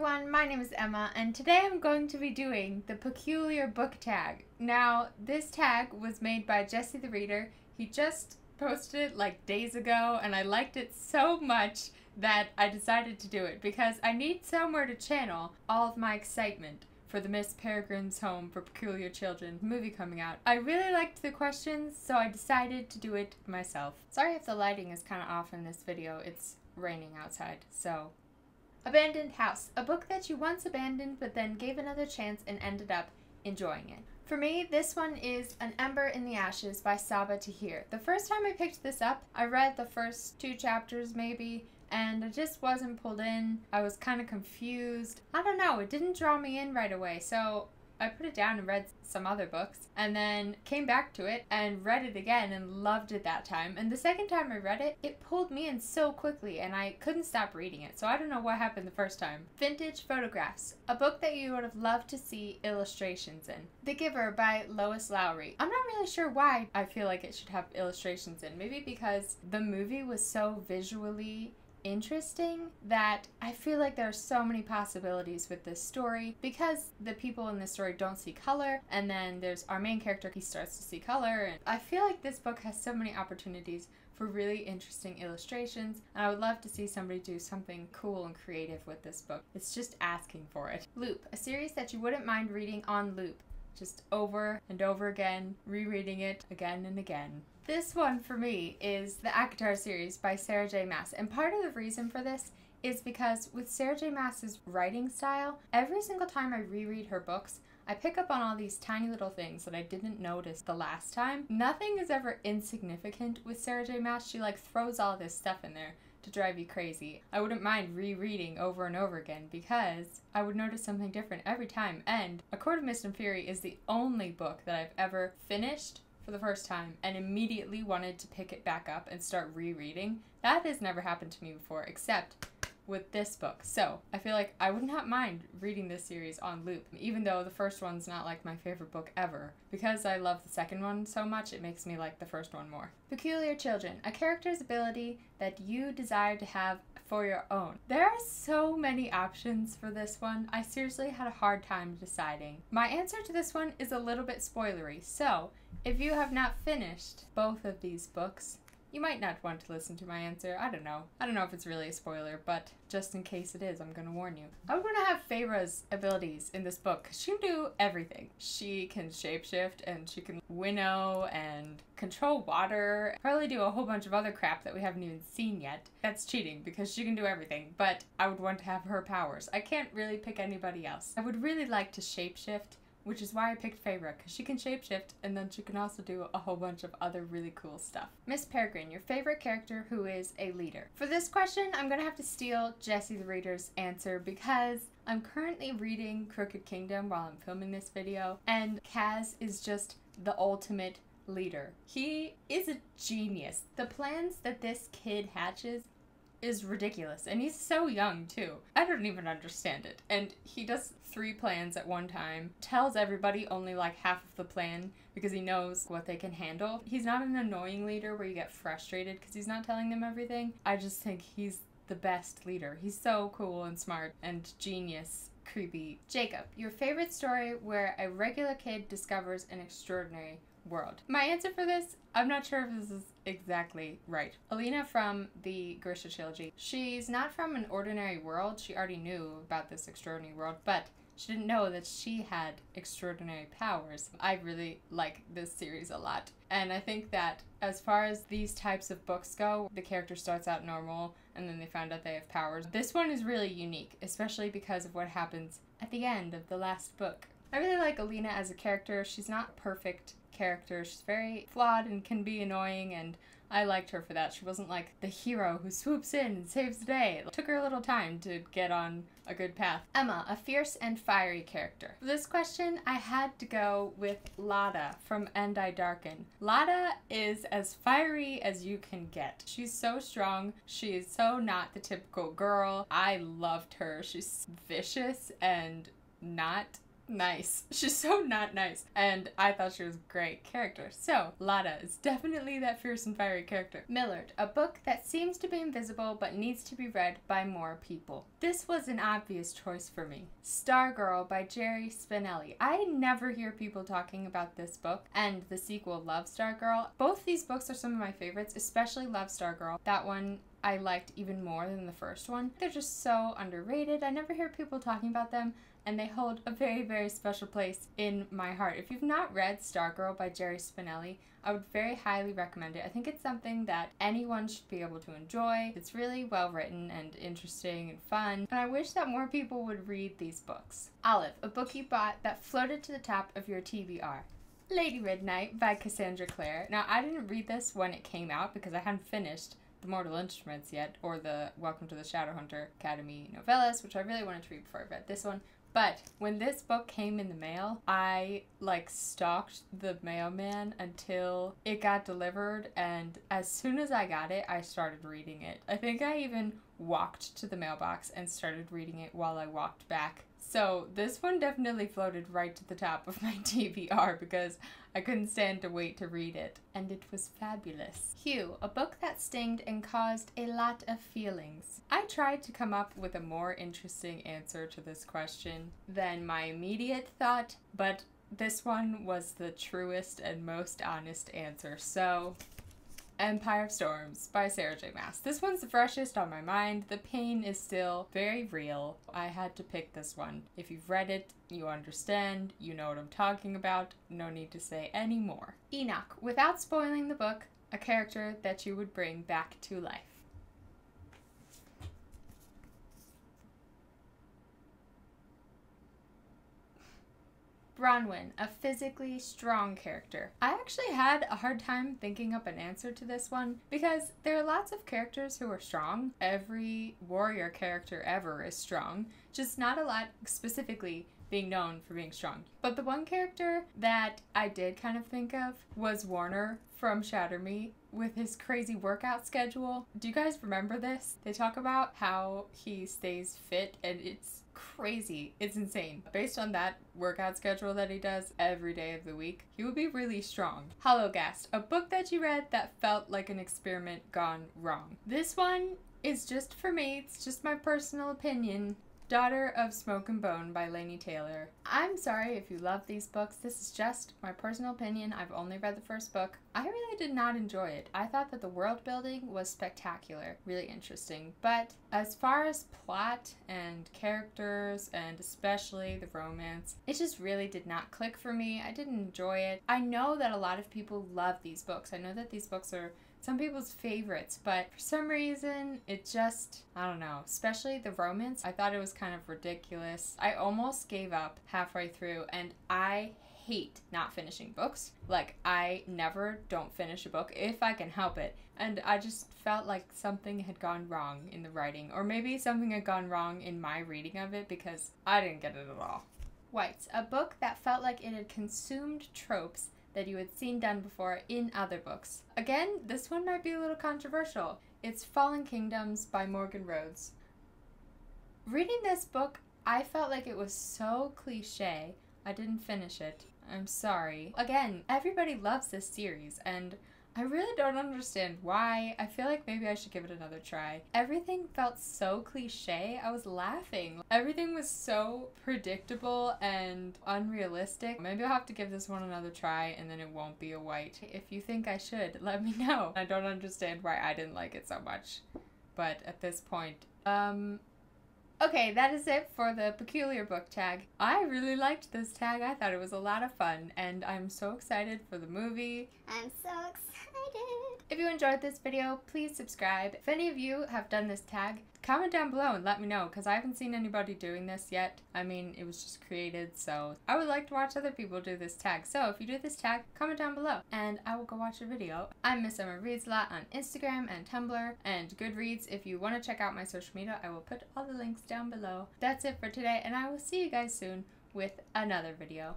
everyone, my name is Emma, and today I'm going to be doing the peculiar book tag. Now, this tag was made by Jessethereader. He just posted it like days ago, and I liked it so much that I decided to do it because I need somewhere to channel all of my excitement for the Miss Peregrine's Home for Peculiar Children movie coming out. I really liked the questions, so I decided to do it myself. Sorry if the lighting is kind of off in this video. It's raining outside, so... Abandoned House, a book that you once abandoned but then gave another chance and ended up enjoying it. For me, this one is An Ember in the Ashes by Saba Tahir. The first time I picked this up, I read the first 2 chapters maybe, and I just wasn't pulled in. I was kind of confused. I don't know, it didn't draw me in right away, so I put it down and read some other books, and then came back to it and read it again and loved it that time. And the second time I read it, it pulled me in so quickly and I couldn't stop reading it, so I don't know what happened the first time. Vintage Photographs, a book that you would have loved to see illustrations in. The Giver by Lois Lowry. I'm not really sure why I feel like it should have illustrations in. Maybe because the movie was so visually interesting that I feel like there are so many possibilities with this story because the people in this story don't see color, and then there's our main character, he starts to see color, and I feel like this book has so many opportunities for really interesting illustrations, and I would love to see somebody do something cool and creative with this book. It's just asking for it. Loop, a series that you wouldn't mind reading on loop, just over and over again, rereading it again and again. This one for me is the ACOTAR series by Sarah J. Maas, and part of the reason for this is because with Sarah J. Maas's writing style, every single time I reread her books, I pick up on all these tiny little things that I didn't notice the last time. Nothing is ever insignificant with Sarah J. Maas. She like throws all this stuff in there to drive you crazy. I wouldn't mind rereading over and over again because I would notice something different every time. And A Court of Mist and Fury is the only book that I've ever finished for the first time and immediately wanted to pick it back up and start rereading. That has never happened to me before except with this book. So I feel like I would not mind reading this series on loop, even though the first one's not like my favorite book ever. Because I love the second one so much, it makes me like the first one more. Peculiar Children, a character's ability that you desire to have for your own. There are so many options for this one. I seriously had a hard time deciding. My answer to this one is a little bit spoilery, so if you have not finished both of these books, you might not want to listen to my answer. I don't know. I don't know if it's really a spoiler, but just in case it is, I'm gonna warn you. I would want to have Feyre's abilities in this book because she can do everything. She can shapeshift and she can winnow and control water. Probably do a whole bunch of other crap that we haven't even seen yet. That's cheating because she can do everything, but I would want to have her powers. I can't really pick anybody else. I would really like to shapeshift, which is why I picked Feyre, because she can shapeshift and then she can also do a whole bunch of other really cool stuff. Miss Peregrine, your favorite character who is a leader. For this question, I'm gonna have to steal Jessethereader's answer because I'm currently reading Crooked Kingdom while I'm filming this video, and Kaz is just the ultimate leader. He is a genius. The plans that this kid hatches is ridiculous, and he's so young too. I don't even understand it. And he does 3 plans at one time, tells everybody only like half of the plan because he knows what they can handle. He's not an annoying leader where you get frustrated because he's not telling them everything. I just think he's the best leader. He's so cool and smart and genius. Creepy. Jacob, your favorite story where a regular kid discovers an extraordinary world. My answer for this, I'm not sure if this is exactly right. Alina from the Grisha trilogy. She's not from an ordinary world. She already knew about this extraordinary world, but she didn't know that she had extraordinary powers. I really like this series a lot. And I think that as far as these types of books go, the character starts out normal and then they find out they have powers. This one is really unique, especially because of what happens at the end of the last book. I really like Alina as a character. She's not perfect character. She's very flawed and can be annoying, and I liked her for that. She wasn't like the hero who swoops in and saves the day. It took her a little time to get on a good path. Emma, a fierce and fiery character. For this question, I had to go with Lada from And I Darken. Lada is as fiery as you can get. She's so strong. She is so not the typical girl. I loved her. She's vicious and not nice. She's so not nice. And I thought she was a great character. So, Lada is definitely that fierce and fiery character. Millard, a book that seems to be invisible but needs to be read by more people. This was an obvious choice for me. Stargirl by Jerry Spinelli. I never hear people talking about this book and the sequel Love Stargirl. Both these books are some of my favorites, especially Love Stargirl. That one I liked even more than the first one. They're just so underrated. I never hear people talking about them, and they hold a very, very special place in my heart. If you've not read Stargirl by Jerry Spinelli, I would very highly recommend it. I think it's something that anyone should be able to enjoy. It's really well written and interesting and fun, and I wish that more people would read these books. Olive, a book you bought that floated to the top of your TBR. Lady Midnight by Cassandra Clare. Now, I didn't read this when it came out because I hadn't finished the Mortal Instruments yet, or the Welcome to the Shadowhunter Academy novellas, which I really wanted to read before I read this one. But when this book came in the mail, I stalked the mailman until it got delivered, and as soon as I got it, I started reading it. I think I even walked to the mailbox and started reading it while I walked back. So this one definitely floated right to the top of my TBR because I couldn't stand to wait to read it. And it was fabulous. Hugh, a book that stinged and caused a lot of feelings. I tried to come up with a more interesting answer to this question than my immediate thought, but this one was the truest and most honest answer. So, Empire of Storms by Sarah J. Maas. This one's the freshest on my mind. The pain is still very real. I had to pick this one. If you've read it, you understand, you know what I'm talking about. No need to say any more. Enoch, without spoiling the book, a character that you would bring back to life. Bronwyn, a physically strong character. I actually had a hard time thinking up an answer to this one because there are lots of characters who are strong. Every warrior character ever is strong, just not a lot specifically being known for being strong. But the one character that I did kind of think of was Warner from Shatter Me with his crazy workout schedule. Do you guys remember this? They talk about how he stays fit and it's crazy. It's insane. Based on that workout schedule that he does every day of the week, he would be really strong. Hollowgast, a book that you read that felt like an experiment gone wrong. This one is just for me. It's just my personal opinion. Daughter of Smoke and Bone by Laini Taylor. I'm sorry if you love these books. This is just my personal opinion. I've only read the first book. I really did not enjoy it. I thought that the world building was spectacular, really interesting. But as far as plot and characters and especially the romance, it just really did not click for me. I didn't enjoy it. I know that a lot of people love these books. I know that these books are some people's favorites, but for some reason, it just, I don't know, especially the romance, I thought it was kind of ridiculous. I almost gave up halfway through, and I hate not finishing books. Like, I never don't finish a book if I can help it. And I just felt like something had gone wrong in the writing, or maybe something had gone wrong in my reading of it because I didn't get it at all. Whites, a book that felt like it had consumed tropes that you had seen done before in other books. Again, this one might be a little controversial. It's Fallen Kingdoms by Morgan Rhodes. Reading this book, I felt like it was so cliche. I didn't finish it. I'm sorry. Again, everybody loves this series, and I really don't understand why. I feel like maybe I should give it another try. Everything felt so cliche. I was laughing. Everything was so predictable and unrealistic. Maybe I'll have to give this one another try and then it won't be a white. If you think I should, let me know. I don't understand why I didn't like it so much. But at this point, okay, that is it for the Peculiar Book tag. I really liked this tag. I thought it was a lot of fun, and I'm so excited for the movie. I'm so excited. If you enjoyed this video, please subscribe. If any of you have done this tag, comment down below and let me know, because I haven't seen anybody doing this yet. I mean, it was just created, so I would like to watch other people do this tag. So if you do this tag, comment down below, and I will go watch a video. I'm Miss Emma Reads a Lot on Instagram and Tumblr and Goodreads. If you want to check out my social media, I will put all the links down below. That's it for today, and I will see you guys soon with another video.